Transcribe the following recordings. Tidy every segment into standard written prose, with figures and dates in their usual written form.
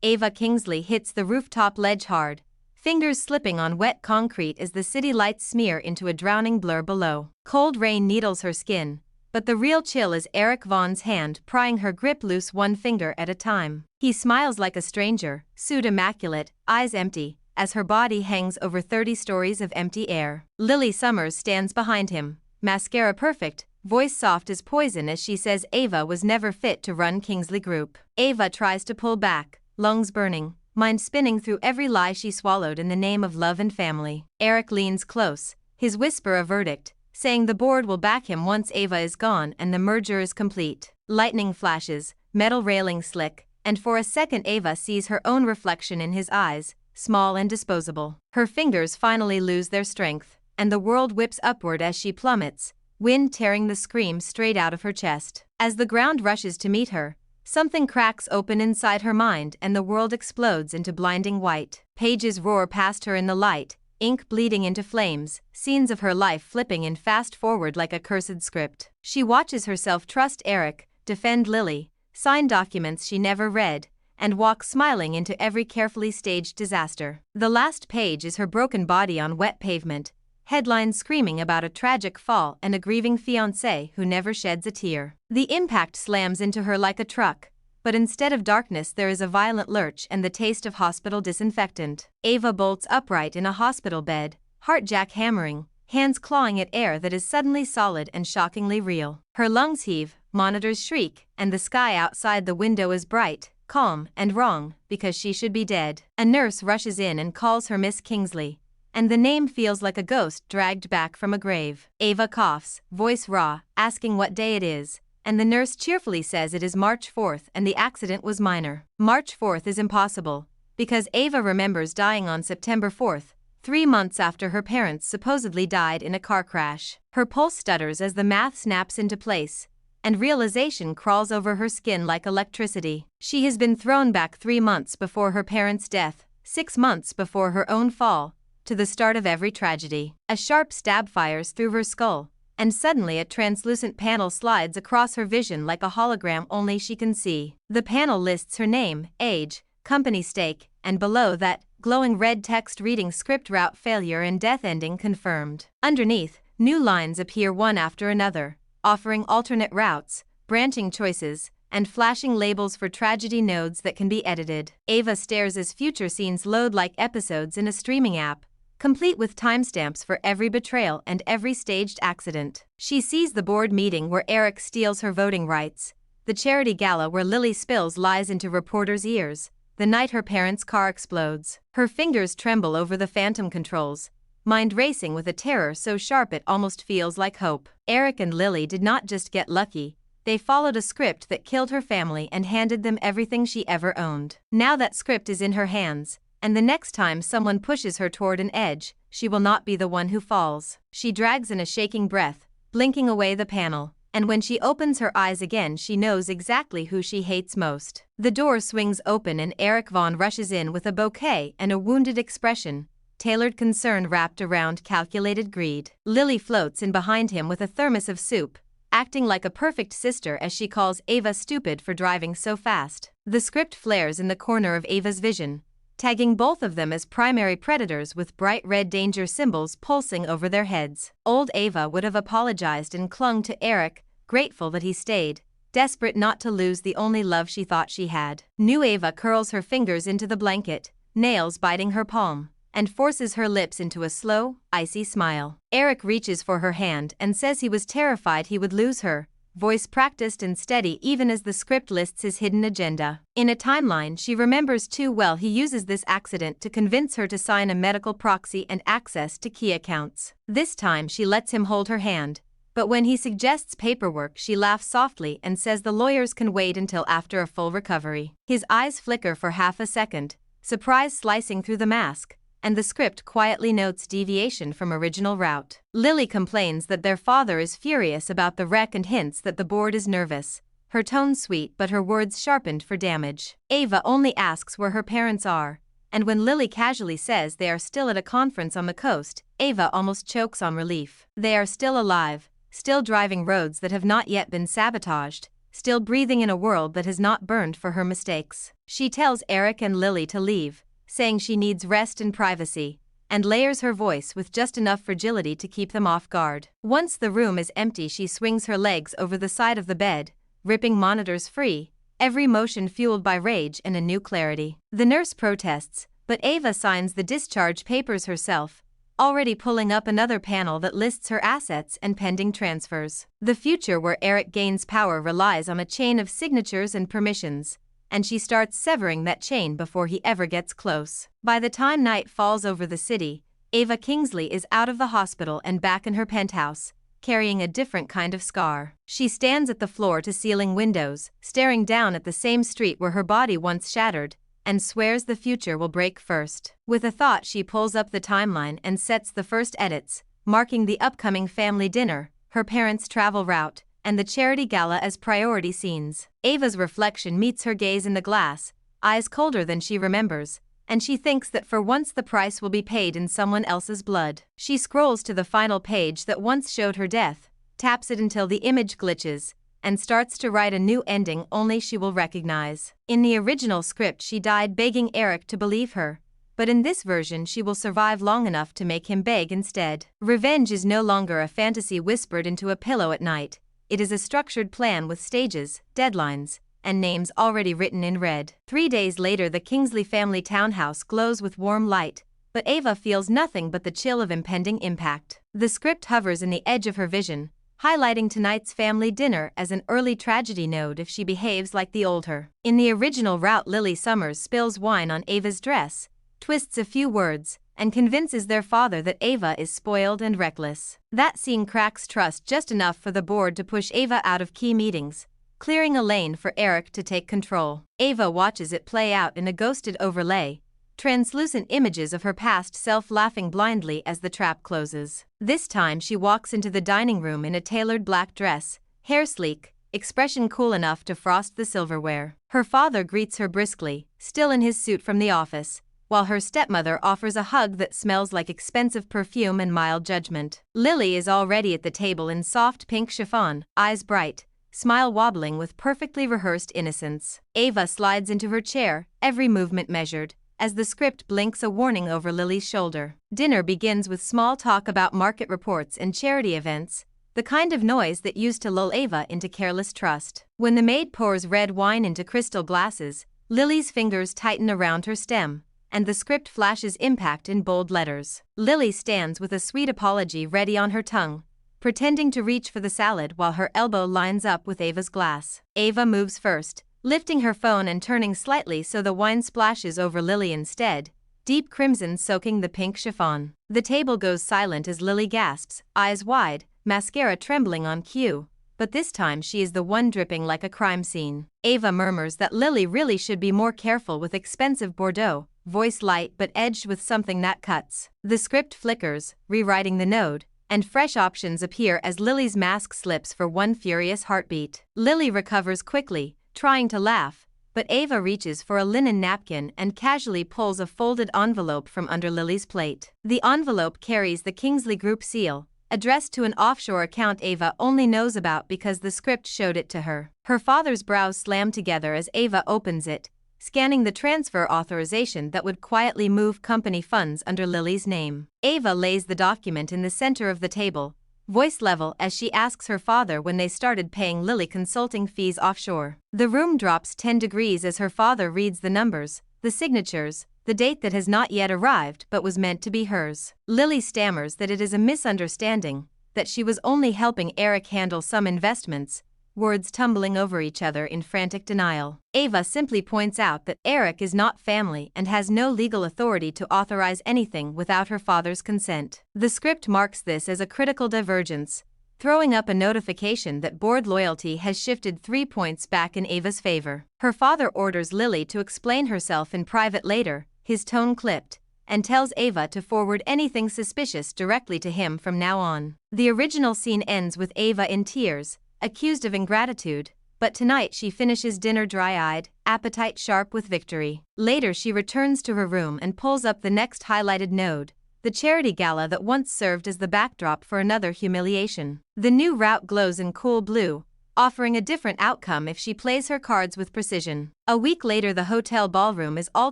Ava Kingsley hits the rooftop ledge hard, fingers slipping on wet concrete as the city lights smear into a drowning blur below. Cold rain needles her skin, but the real chill is Eric Vaughn's hand prying her grip loose one finger at a time. He smiles like a stranger, suit immaculate, eyes empty, as her body hangs over 30 stories of empty air. Lily Summers stands behind him, mascara perfect, voice soft as poison as she says Ava was never fit to run Kingsley Group. Ava tries to pull back, lungs burning, mind spinning through every lie she swallowed in the name of love and family. Eric leans close, his whisper a verdict, saying the board will back him once Ava is gone and the merger is complete. Lightning flashes, metal railing slick, and for a second Ava sees her own reflection in his eyes, small and disposable. Her fingers finally lose their strength, and the world whips upward as she plummets, wind tearing the scream straight out of her chest. As the ground rushes to meet her, something cracks open inside her mind and the world explodes into blinding white. Pages roar past her in the light, ink bleeding into flames, scenes of her life flipping in fast forward like a cursed script. She watches herself trust Eric, defend Lily, sign documents she never read, and walk smiling into every carefully staged disaster. The last page is her broken body on wet pavement, headlines screaming about a tragic fall and a grieving fiancé who never sheds a tear. The impact slams into her like a truck, but instead of darkness there is a violent lurch and the taste of hospital disinfectant. Ava bolts upright in a hospital bed, heart jackhammering, hands clawing at air that is suddenly solid and shockingly real. Her lungs heave, monitors shriek, and the sky outside the window is bright, calm, and wrong, because she should be dead. A nurse rushes in and calls her Miss Kingsley, and the name feels like a ghost dragged back from a grave. Ava coughs, voice raw, asking what day it is, and the nurse cheerfully says it is March 4th and the accident was minor. March 4th is impossible, because Ava remembers dying on September 4th, 3 months after her parents supposedly died in a car crash. Her pulse stutters as the math snaps into place, and realization crawls over her skin like electricity. She has been thrown back 3 months before her parents' death, 6 months before her own fall, to the start of every tragedy. A sharp stab fires through her skull, and suddenly a translucent panel slides across her vision like a hologram only she can see. The panel lists her name, age, company stake, and below that, glowing red text reading script route failure and death ending confirmed. Underneath, new lines appear one after another, offering alternate routes, branching choices, and flashing labels for tragedy nodes that can be edited. Ava stares as future scenes load like episodes in a streaming app, complete with timestamps for every betrayal and every staged accident. She sees the board meeting where Eric steals her voting rights, the charity gala where Lily spills lies into reporters' ears, the night her parents' car explodes. Her fingers tremble over the phantom controls, mind racing with a terror so sharp it almost feels like hope. Eric and Lily did not just get lucky, they followed a script that killed her family and handed them everything she ever owned. Now that script is in her hands, and the next time someone pushes her toward an edge, she will not be the one who falls. She drags in a shaking breath, blinking away the panel, and when she opens her eyes again she knows exactly who she hates most. The door swings open and Eric Vaughn rushes in with a bouquet and a wounded expression, tailored concern wrapped around calculated greed. Lily floats in behind him with a thermos of soup, acting like a perfect sister as she calls Ava stupid for driving so fast. The script flares in the corner of Ava's vision, tagging both of them as primary predators with bright red danger symbols pulsing over their heads. Old Ava would have apologized and clung to Eric, grateful that he stayed, desperate not to lose the only love she thought she had. New Ava curls her fingers into the blanket, nails biting her palm, and forces her lips into a slow, icy smile. Eric reaches for her hand and says he was terrified he would lose her, voice practiced and steady even as the script lists his hidden agenda. In a timeline she remembers too well, he uses this accident to convince her to sign a medical proxy and access to key accounts. This time she lets him hold her hand, but when he suggests paperwork she laughs softly and says the lawyers can wait until after a full recovery. His eyes flicker for half a second, surprise slicing through the mask, and the script quietly notes deviation from original route. Lily complains that their father is furious about the wreck and hints that the board is nervous, her tone sweet but her words sharpened for damage. Ava only asks where her parents are, and when Lily casually says they are still at a conference on the coast, Ava almost chokes on relief. They are still alive, still driving roads that have not yet been sabotaged, still breathing in a world that has not burned for her mistakes. She tells Eric and Lily to leave, saying she needs rest and privacy, and layers her voice with just enough fragility to keep them off guard. Once the room is empty, she swings her legs over the side of the bed, ripping monitors free, every motion fueled by rage and a new clarity. The nurse protests, but Ava signs the discharge papers herself, already pulling up another panel that lists her assets and pending transfers. The future where Eric gains power relies on a chain of signatures and permissions, and she starts severing that chain before he ever gets close. By the time night falls over the city, Ava Kingsley is out of the hospital and back in her penthouse, carrying a different kind of scar. She stands at the floor-to-ceiling windows, staring down at the same street where her body once shattered, and swears the future will break first. With a thought, she pulls up the timeline and sets the first edits, marking the upcoming family dinner, her parents' travel route, and the charity gala as priority scenes. Ava's reflection meets her gaze in the glass, eyes colder than she remembers, and she thinks that for once the price will be paid in someone else's blood. She scrolls to the final page that once showed her death, taps it until the image glitches, and starts to write a new ending only she will recognize. In the original script, she died begging Eric to believe her, but in this version she will survive long enough to make him beg instead. Revenge is no longer a fantasy whispered into a pillow at night. It is a structured plan with stages, deadlines, and names already written in red. 3 days later, the Kingsley family townhouse glows with warm light, but Ava feels nothing but the chill of impending impact. The script hovers in the edge of her vision, highlighting tonight's family dinner as an early tragedy node if she behaves like the old her. In the original route, Lily Summers spills wine on Ava's dress, twists a few words, and convinces their father that Ava is spoiled and reckless. That scene cracks trust just enough for the board to push Ava out of key meetings, clearing a lane for Eric to take control. Ava watches it play out in a ghosted overlay, translucent images of her past self laughing blindly as the trap closes. This time she walks into the dining room in a tailored black dress, hair sleek, expression cool enough to frost the silverware. Her father greets her briskly, still in his suit from the office, while her stepmother offers a hug that smells like expensive perfume and mild judgment. Lily is already at the table in soft pink chiffon, eyes bright, smile wobbling with perfectly rehearsed innocence. Ava slides into her chair, every movement measured, as the script blinks a warning over Lily's shoulder. Dinner begins with small talk about market reports and charity events, the kind of noise that used to lull Ava into careless trust. When the maid pours red wine into crystal glasses, Lily's fingers tighten around her stem, and the script flashes impact in bold letters. Lily stands with a sweet apology ready on her tongue, pretending to reach for the salad while her elbow lines up with Ava's glass. Ava moves first, lifting her phone and turning slightly so the wine splashes over Lily instead, deep crimson soaking the pink chiffon. The table goes silent as Lily gasps, eyes wide, mascara trembling on cue, but this time she is the one dripping like a crime scene. Ava murmurs that Lily really should be more careful with expensive Bordeaux, voice light but edged with something that cuts. The script flickers, rewriting the node, and fresh options appear as Lily's mask slips for one furious heartbeat. Lily recovers quickly, trying to laugh, but Ava reaches for a linen napkin and casually pulls a folded envelope from under Lily's plate. The envelope carries the Kingsley Group seal, addressed to an offshore account Ava only knows about because the script showed it to her. Her father's brows slam together as Ava opens it, scanning the transfer authorization that would quietly move company funds under Lily's name. Ava lays the document in the center of the table, voice level as she asks her father when they started paying Lily consulting fees offshore. The room drops 10 degrees as her father reads the numbers, the signatures, the date that has not yet arrived but was meant to be hers. Lily stammers that it is a misunderstanding, that she was only helping Eric handle some investments, words tumbling over each other in frantic denial. Ava simply points out that Eric is not family and has no legal authority to authorize anything without her father's consent. The script marks this as a critical divergence, throwing up a notification that board loyalty has shifted 3 points back in Ava's favor. Her father orders Lily to explain herself in private later, his tone clipped, and tells Ava to forward anything suspicious directly to him from now on. The original scene ends with Ava in tears, accused of ingratitude, but tonight she finishes dinner dry-eyed, appetite sharp with victory. Later she returns to her room and pulls up the next highlighted node, the charity gala that once served as the backdrop for another humiliation. The new route glows in cool blue, offering a different outcome if she plays her cards with precision. A week later, the hotel ballroom is all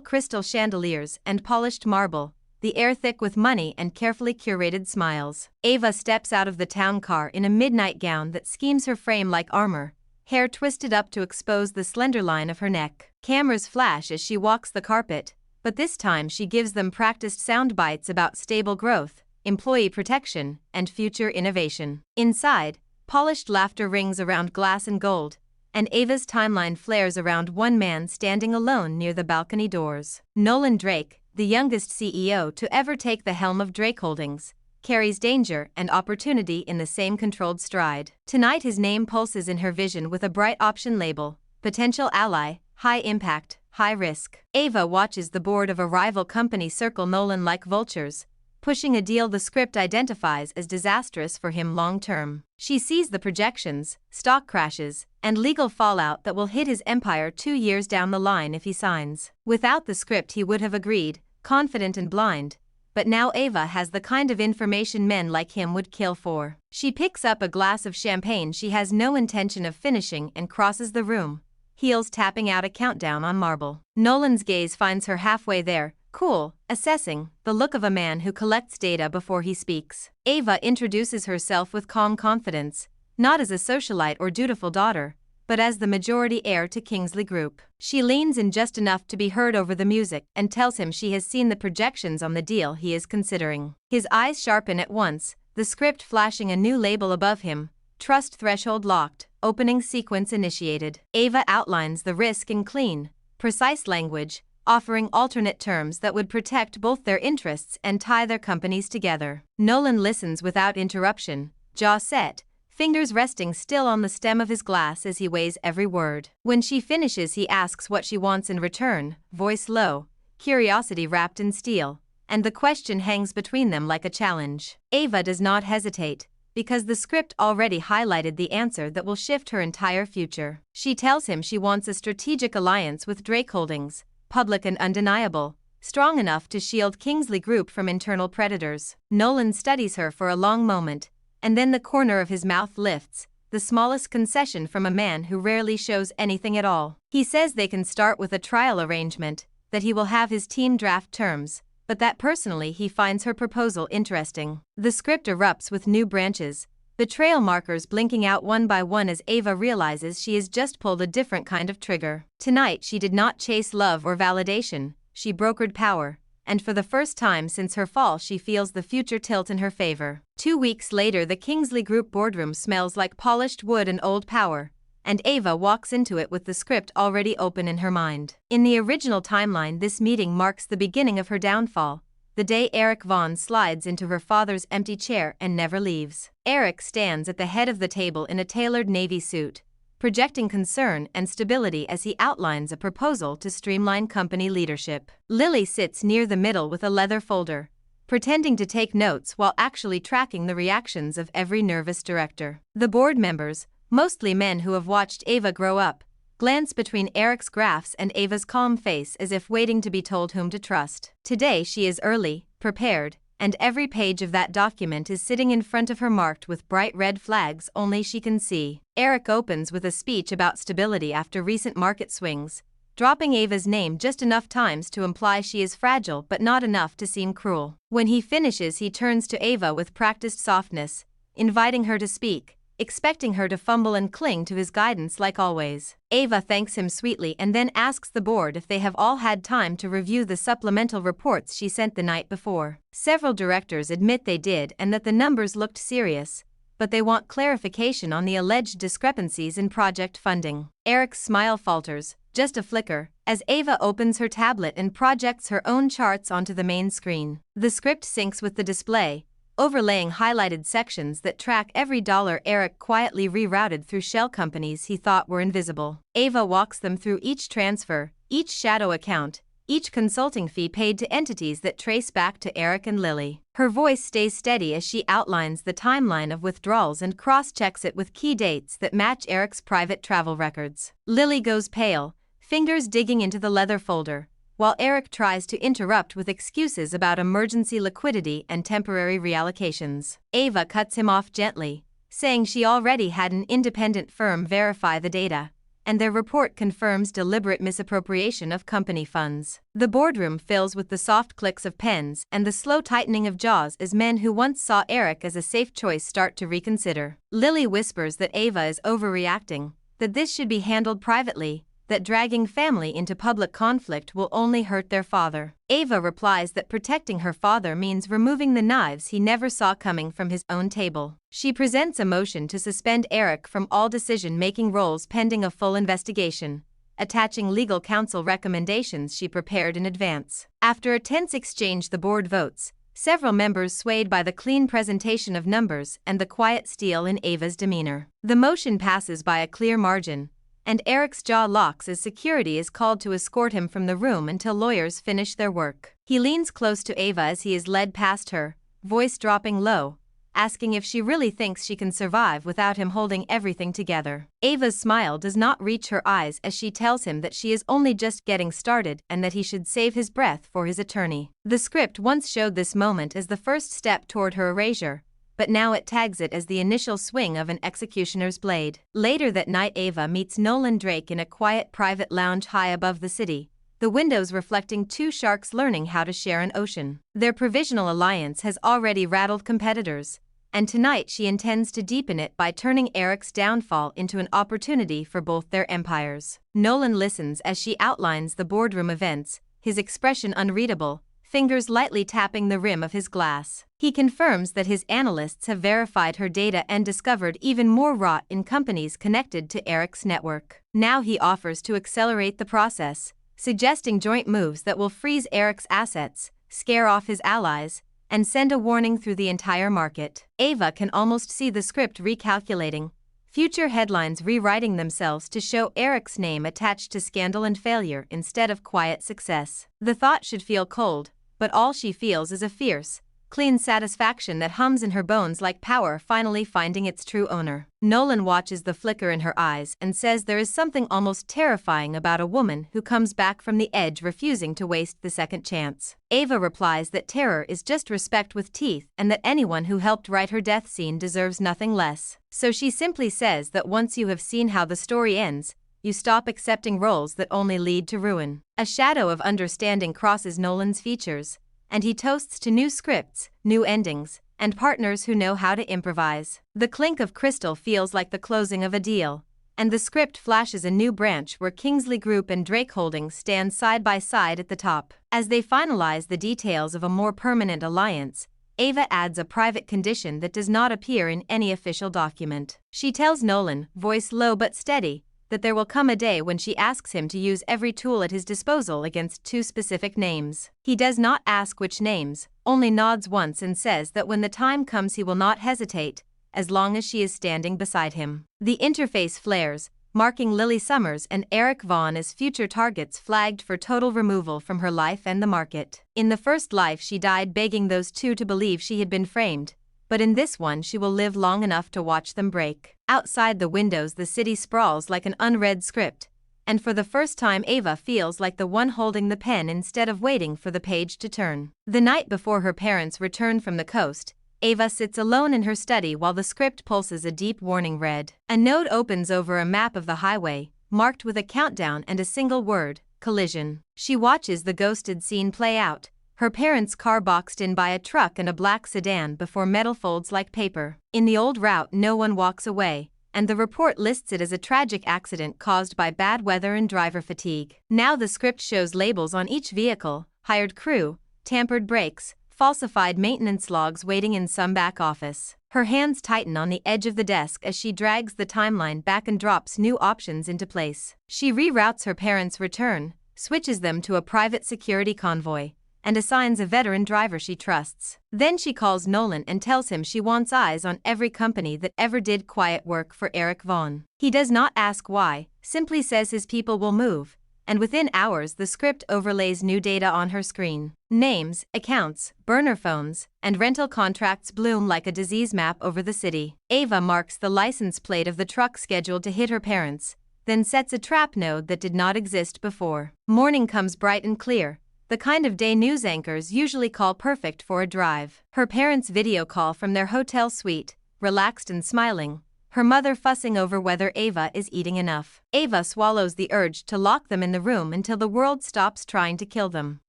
crystal chandeliers and polished marble, the air thick with money and carefully curated smiles. Ava steps out of the town car in a midnight gown that schemes her frame like armor, hair twisted up to expose the slender line of her neck. Cameras flash as she walks the carpet, but this time she gives them practiced sound bites about stable growth, employee protection, and future innovation. Inside, polished laughter rings around glass and gold, and Ava's timeline flares around one man standing alone near the balcony doors. Nolan Drake, the youngest CEO to ever take the helm of Drake Holdings, carries danger and opportunity in the same controlled stride. Tonight his name pulses in her vision with a bright option label: potential ally, high impact, high risk. Ava watches the board of a rival company circle Nolan like vultures, pushing a deal the script identifies as disastrous for him long-term. She sees the projections, stock crashes, and legal fallout that will hit his empire 2 years down the line if he signs. Without the script he would have agreed, confident and blind, but now Ava has the kind of information men like him would kill for. She picks up a glass of champagne she has no intention of finishing and crosses the room, heels tapping out a countdown on marble. Nolan's gaze finds her halfway there, cool, assessing, the look of a man who collects data before he speaks. Ava introduces herself with calm confidence, not as a socialite or dutiful daughter, but as the majority heir to Kingsley Group. She leans in just enough to be heard over the music and tells him she has seen the projections on the deal he is considering. His eyes sharpen at once, the script flashing a new label above him: trust threshold locked, opening sequence initiated. Ava outlines the risk in clean, precise language, offering alternate terms that would protect both their interests and tie their companies together. Nolan listens without interruption, jaw set, fingers resting still on the stem of his glass as he weighs every word. When she finishes he asks what she wants in return, voice low, curiosity wrapped in steel, and the question hangs between them like a challenge. Ava does not hesitate, because the script already highlighted the answer that will shift her entire future. She tells him she wants a strategic alliance with Drake Holdings, public and undeniable, strong enough to shield Kingsley Group from internal predators. Nolan studies her for a long moment, and then the corner of his mouth lifts, the smallest concession from a man who rarely shows anything at all. He says they can start with a trial arrangement, that he will have his team draft terms, but that personally he finds her proposal interesting. The script erupts with new branches, betrayal markers blinking out one by one as Ava realizes she has just pulled a different kind of trigger. Tonight she did not chase love or validation, she brokered power, and for the first time since her fall she feels the future tilt in her favor. 2 weeks later the Kingsley Group boardroom smells like polished wood and old power, and Ava walks into it with the script already open in her mind. In the original timeline this meeting marks the beginning of her downfall, the day Eric Vaughn slides into her father's empty chair and never leaves. Eric stands at the head of the table in a tailored navy suit, projecting concern and stability as he outlines a proposal to streamline company leadership. Lily sits near the middle with a leather folder, pretending to take notes while actually tracking the reactions of every nervous director. The board members, mostly men who have watched Ava grow up, glance between Eric's graphs and Ava's calm face as if waiting to be told whom to trust. Today she is early, prepared, and every page of that document is sitting in front of her marked with bright red flags only she can see. Eric opens with a speech about stability after recent market swings, dropping Ava's name just enough times to imply she is fragile but not enough to seem cruel. When he finishes he turns to Ava with practiced softness, inviting her to speak, expecting her to fumble and cling to his guidance like always. Ava thanks him sweetly and then asks the board if they have all had time to review the supplemental reports she sent the night before. Several directors admit they did and that the numbers looked serious, but they want clarification on the alleged discrepancies in project funding. Eric's smile falters, just a flicker, as Ava opens her tablet and projects her own charts onto the main screen. The script syncs with the display, overlaying highlighted sections that track every dollar Eric quietly rerouted through shell companies he thought were invisible. Ava walks them through each transfer, each shadow account, each consulting fee paid to entities that trace back to Eric and Lily. Her voice stays steady as she outlines the timeline of withdrawals and cross-checks it with key dates that match Eric's private travel records. Lily goes pale, fingers digging into the leather folder, while Eric tries to interrupt with excuses about emergency liquidity and temporary reallocations. Ava cuts him off gently, saying she already had an independent firm verify the data, and their report confirms deliberate misappropriation of company funds. The boardroom fills with the soft clicks of pens and the slow tightening of jaws as men who once saw Eric as a safe choice start to reconsider. Lily whispers that Ava is overreacting, that this should be handled privately, that dragging family into public conflict will only hurt their father. Ava replies that protecting her father means removing the knives he never saw coming from his own table. She presents a motion to suspend Eric from all decision-making roles pending a full investigation, attaching legal counsel recommendations she prepared in advance. After a tense exchange, the board votes, several members swayed by the clean presentation of numbers and the quiet steel in Ava's demeanor. The motion passes by a clear margin, and Eric's jaw locks as security is called to escort him from the room until lawyers finish their work. He leans close to Ava as he is led past her, voice dropping low, asking if she really thinks she can survive without him holding everything together. Ava's smile does not reach her eyes as she tells him that she is only just getting started and that he should save his breath for his attorney. The script once showed this moment as the first step toward her erasure, but now it tags it as the initial swing of an executioner's blade. Later that night, Ava meets Nolan Drake in a quiet private lounge high above the city, the windows reflecting two sharks learning how to share an ocean. Their provisional alliance has already rattled competitors, and tonight she intends to deepen it by turning Eric's downfall into an opportunity for both their empires. Nolan listens as she outlines the boardroom events, his expression unreadable, fingers lightly tapping the rim of his glass. He confirms that his analysts have verified her data and discovered even more rot in companies connected to Eric's network. Now he offers to accelerate the process, suggesting joint moves that will freeze Eric's assets, scare off his allies, and send a warning through the entire market. Ava can almost see the script recalculating, future headlines rewriting themselves to show Eric's name attached to scandal and failure instead of quiet success. The thought should feel cold, but all she feels is a fierce, clean satisfaction that hums in her bones like power finally finding its true owner. Nolan watches the flicker in her eyes and says there is something almost terrifying about a woman who comes back from the edge refusing to waste the second chance. Ava replies that terror is just respect with teeth and that anyone who helped write her death scene deserves nothing less. So she simply says that once you have seen how the story ends, you stop accepting roles that only lead to ruin. A shadow of understanding crosses Nolan's features, and he toasts to new scripts, new endings, and partners who know how to improvise. The clink of crystal feels like the closing of a deal, and the script flashes a new branch where Kingsley Group and Drake Holdings stand side by side at the top. As they finalize the details of a more permanent alliance, Ava adds a private condition that does not appear in any official document. She tells Nolan, voice low but steady, that there will come a day when she asks him to use every tool at his disposal against two specific names. He does not ask which names, only nods once and says that when the time comes he will not hesitate, as long as she is standing beside him. The interface flares, marking Lily Summers and Eric Vaughn as future targets flagged for total removal from her life and the market. In the first life she died begging those two to believe she had been framed, but in this one she will live long enough to watch them break. Outside the windows the city sprawls like an unread script, and for the first time Ava feels like the one holding the pen instead of waiting for the page to turn. The night before her parents return from the coast, Ava sits alone in her study while the script pulses a deep warning red. A note opens over a map of the highway, marked with a countdown and a single word, collision. She watches the ghosted scene play out, her parents' car boxed in by a truck and a black sedan before metal folds like paper. In the old route no one walks away, and the report lists it as a tragic accident caused by bad weather and driver fatigue. Now the script shows labels on each vehicle, hired crew, tampered brakes, falsified maintenance logs waiting in some back office. Her hands tighten on the edge of the desk as she drags the timeline back and drops new options into place. She reroutes her parents' return, switches them to a private security convoy, and assigns a veteran driver she trusts. Then she calls Nolan and tells him she wants eyes on every company that ever did quiet work for Eric Vaughn. He does not ask why, simply says his people will move, and within hours the script overlays new data on her screen. Names, accounts, burner phones, and rental contracts bloom like a disease map over the city. Ava marks the license plate of the truck scheduled to hit her parents, then sets a trap node that did not exist before. Morning comes bright and clear, the kind of day news anchors usually call perfect for a drive. Her parents video call from their hotel suite, relaxed and smiling, her mother fussing over whether Ava is eating enough. Ava swallows the urge to lock them in the room until the world stops trying to kill them.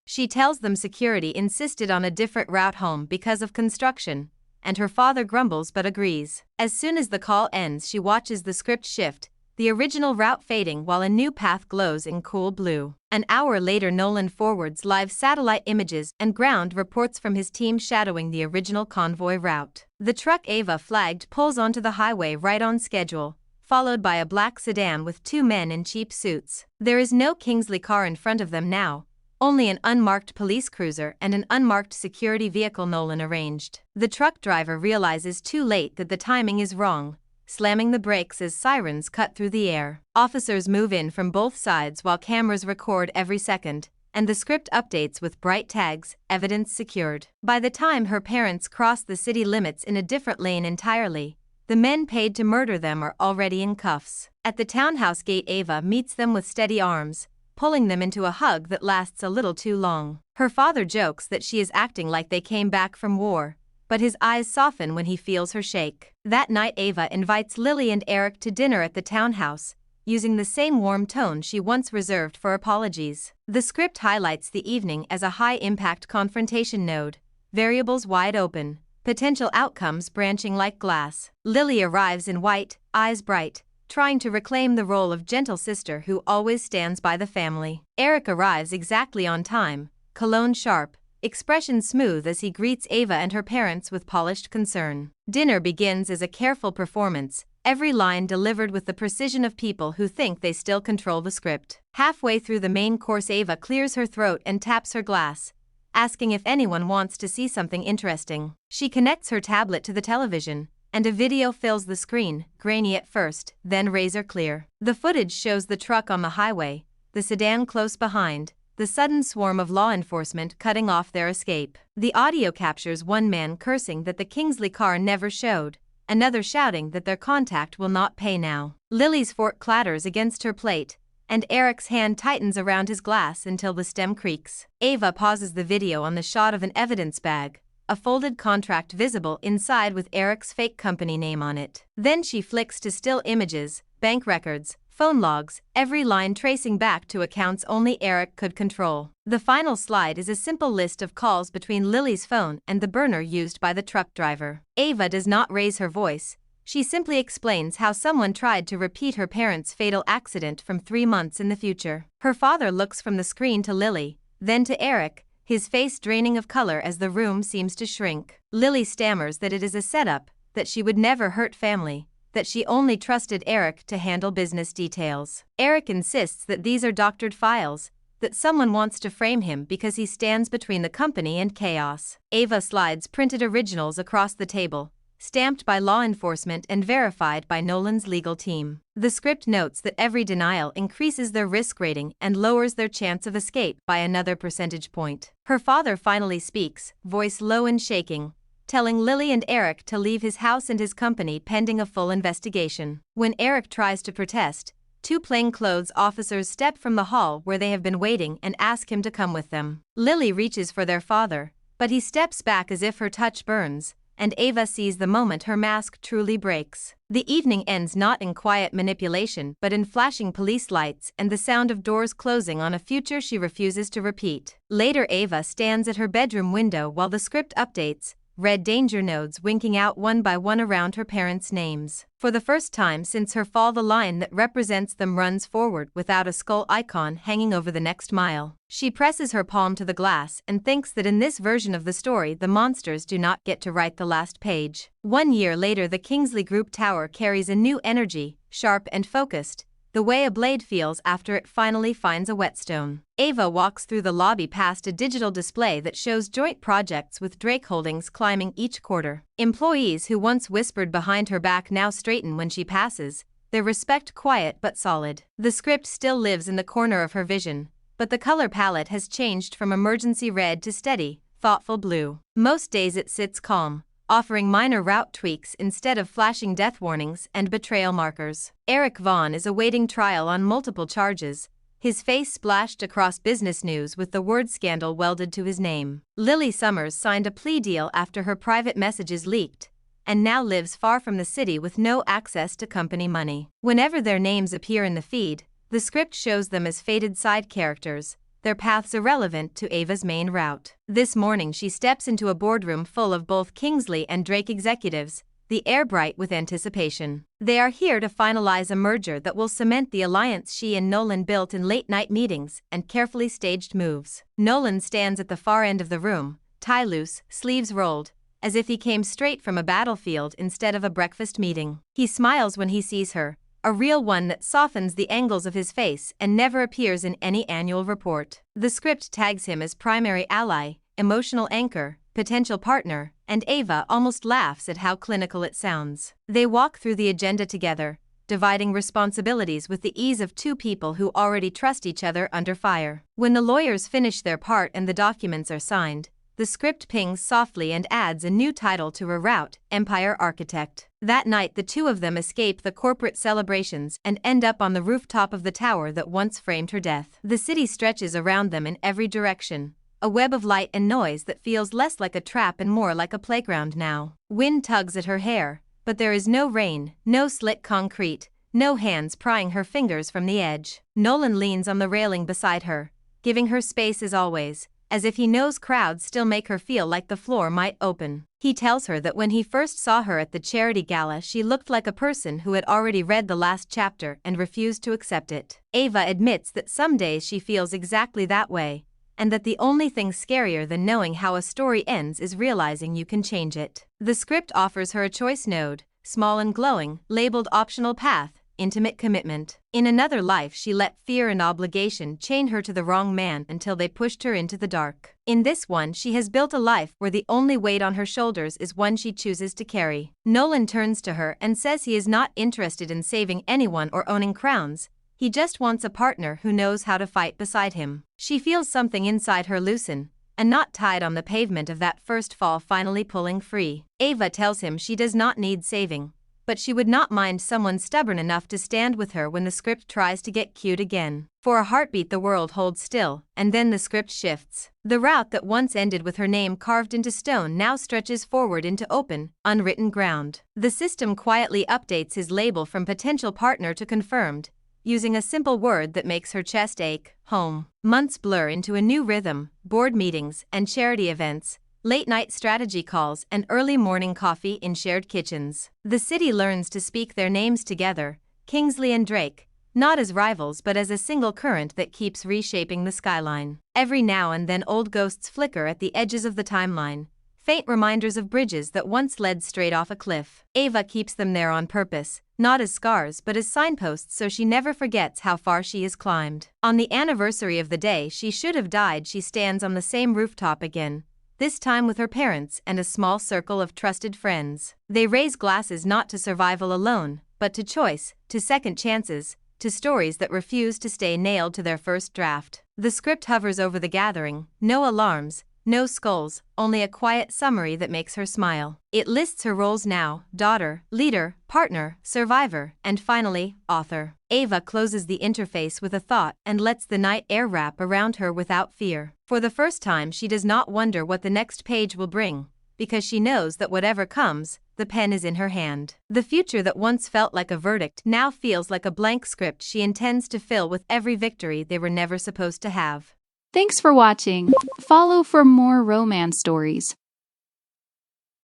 She tells them security insisted on a different route home because of construction, and her father grumbles but agrees. As soon as the call ends, she watches the script shift, the original route fading while a new path glows in cool blue. An hour later, Nolan forwards live satellite images and ground reports from his team shadowing the original convoy route. The truck Ava flagged pulls onto the highway right on schedule, followed by a black sedan with two men in cheap suits. There is no Kingsley car in front of them now, only an unmarked police cruiser and an unmarked security vehicle Nolan arranged. The truck driver realizes too late that the timing is wrong, slamming the brakes as sirens cut through the air. Officers move in from both sides while cameras record every second, and the script updates with bright tags, evidence secured. By the time her parents cross the city limits in a different lane entirely, the men paid to murder them are already in cuffs. At the townhouse gate, Ava meets them with steady arms, pulling them into a hug that lasts a little too long. Her father jokes that she is acting like they came back from war, but his eyes soften when he feels her shake. That night, Ava invites Lily and Eric to dinner at the townhouse, using the same warm tone she once reserved for apologies. The script highlights the evening as a high-impact confrontation node, variables wide open, potential outcomes branching like glass. Lily arrives in white, eyes bright, trying to reclaim the role of gentle sister who always stands by the family. Eric arrives exactly on time, cologne sharp, expression smooth as he greets Ava and her parents with polished concern. Dinner begins as a careful performance, every line delivered with the precision of people who think they still control the script. Halfway through the main course, Ava clears her throat and taps her glass, asking if anyone wants to see something interesting. She connects her tablet to the television, and a video fills the screen, grainy at first, then razor clear. The footage shows the truck on the highway, the sedan close behind, the sudden swarm of law enforcement cutting off their escape. The audio captures one man cursing that the Kingsley car never showed, another shouting that their contact will not pay now. Lily's fork clatters against her plate, and Eric's hand tightens around his glass until the stem creaks. Ava pauses the video on the shot of an evidence bag, a folded contract visible inside with Eric's fake company name on it. Then she flicks to still images, bank records, phone logs, every line tracing back to accounts only Eric could control. The final slide is a simple list of calls between Lily's phone and the burner used by the truck driver. Ava does not raise her voice. She simply explains how someone tried to repeat her parents' fatal accident from 3 months in the future. Her father looks from the screen to Lily, then to Eric, his face draining of color as the room seems to shrink. Lily stammers that it is a setup, that she would never hurt family, that she only trusted Eric to handle business details. Eric insists that these are doctored files, that someone wants to frame him because he stands between the company and chaos. Ava slides printed originals across the table, stamped by law enforcement and verified by Nolan's legal team. The script notes that every denial increases their risk rating and lowers their chance of escape by another percentage point. Her father finally speaks, voice low and shaking, telling Lily and Eric to leave his house and his company pending a full investigation. When Eric tries to protest, 2 plainclothes officers step from the hall where they have been waiting and ask him to come with them. Lily reaches for their father, but he steps back as if her touch burns, and Ava sees the moment her mask truly breaks. The evening ends not in quiet manipulation but in flashing police lights and the sound of doors closing on a future she refuses to repeat. Later, Ava stands at her bedroom window while the script updates, red danger nodes winking out one by one around her parents' names. For the first time since her fall, the line that represents them runs forward without a skull icon hanging over the next mile. She presses her palm to the glass and thinks that in this version of the story the monsters do not get to write the last page. 1 year later, the Kingsley Group Tower carries a new energy, sharp and focused, the way a blade feels after it finally finds a whetstone. Ava walks through the lobby past a digital display that shows joint projects with Drake Holdings climbing each quarter. Employees who once whispered behind her back now straighten when she passes, their respect quiet but solid. The script still lives in the corner of her vision, but the color palette has changed from emergency red to steady, thoughtful blue. Most days it sits calm, offering minor route tweaks instead of flashing death warnings and betrayal markers. Eric Vaughn is awaiting trial on multiple charges, his face splashed across business news with the word scandal welded to his name. Lily Summers signed a plea deal after her private messages leaked, and now lives far from the city with no access to company money. Whenever their names appear in the feed, the script shows them as fated side characters, their paths irrelevant to Ava's main route. This morning she steps into a boardroom full of both Kingsley and Drake executives, the air bright with anticipation. They are here to finalize a merger that will cement the alliance she and Nolan built in late-night meetings and carefully staged moves. Nolan stands at the far end of the room, tie loose, sleeves rolled, as if he came straight from a battlefield instead of a breakfast meeting. He smiles when he sees her, a real one that softens the angles of his face and never appears in any annual report. The script tags him as primary ally, emotional anchor, potential partner, and Ava almost laughs at how clinical it sounds. They walk through the agenda together, dividing responsibilities with the ease of two people who already trust each other under fire. When the lawyers finish their part and the documents are signed, the script pings softly and adds a new title to her route, Empire Architect. That night the two of them escape the corporate celebrations and end up on the rooftop of the tower that once framed her death. The city stretches around them in every direction, a web of light and noise that feels less like a trap and more like a playground now. Wind tugs at her hair, but there is no rain, no slick concrete, no hands prying her fingers from the edge. Nolan leans on the railing beside her, giving her space as always, as if he knows crowds still make her feel like the floor might open. He tells her that when he first saw her at the charity gala she looked like a person who had already read the last chapter and refused to accept it. Ava admits that some days she feels exactly that way, and that the only thing scarier than knowing how a story ends is realizing you can change it. The script offers her a choice node, small and glowing, labeled optional path, intimate commitment. In another life she let fear and obligation chain her to the wrong man until they pushed her into the dark. In this one she has built a life where the only weight on her shoulders is one she chooses to carry. Nolan turns to her and says he is not interested in saving anyone or owning crowns, he just wants a partner who knows how to fight beside him. She feels something inside her loosen, a knot tied on the pavement of that first fall finally pulling free. Ava tells him she does not need saving, but she would not mind someone stubborn enough to stand with her when the script tries to get cute again. For a heartbeat the world holds still, and then the script shifts. The route that once ended with her name carved into stone now stretches forward into open, unwritten ground. The system quietly updates his label from potential partner to confirmed, using a simple word that makes her chest ache, home. Months blur into a new rhythm, board meetings and charity events, late-night strategy calls and early morning coffee in shared kitchens. The city learns to speak their names together, Kingsley and Drake, not as rivals but as a single current that keeps reshaping the skyline. Every now and then old ghosts flicker at the edges of the timeline, faint reminders of bridges that once led straight off a cliff. Ava keeps them there on purpose, not as scars but as signposts so she never forgets how far she has climbed. On the anniversary of the day she should have died she stands on the same rooftop again, this time with her parents and a small circle of trusted friends. They raise glasses not to survival alone, but to choice, to second chances, to stories that refuse to stay nailed to their first draft. The script hovers over the gathering, no alarms, no skulls, only a quiet summary that makes her smile. It lists her roles now: daughter, leader, partner, survivor, and finally, author. Ava closes the interface with a thought and lets the night air wrap around her without fear. For the first time she does not wonder what the next page will bring, because she knows that whatever comes, the pen is in her hand. The future that once felt like a verdict now feels like a blank script she intends to fill with every victory they were never supposed to have. Thanks for watching. Follow for more romance stories.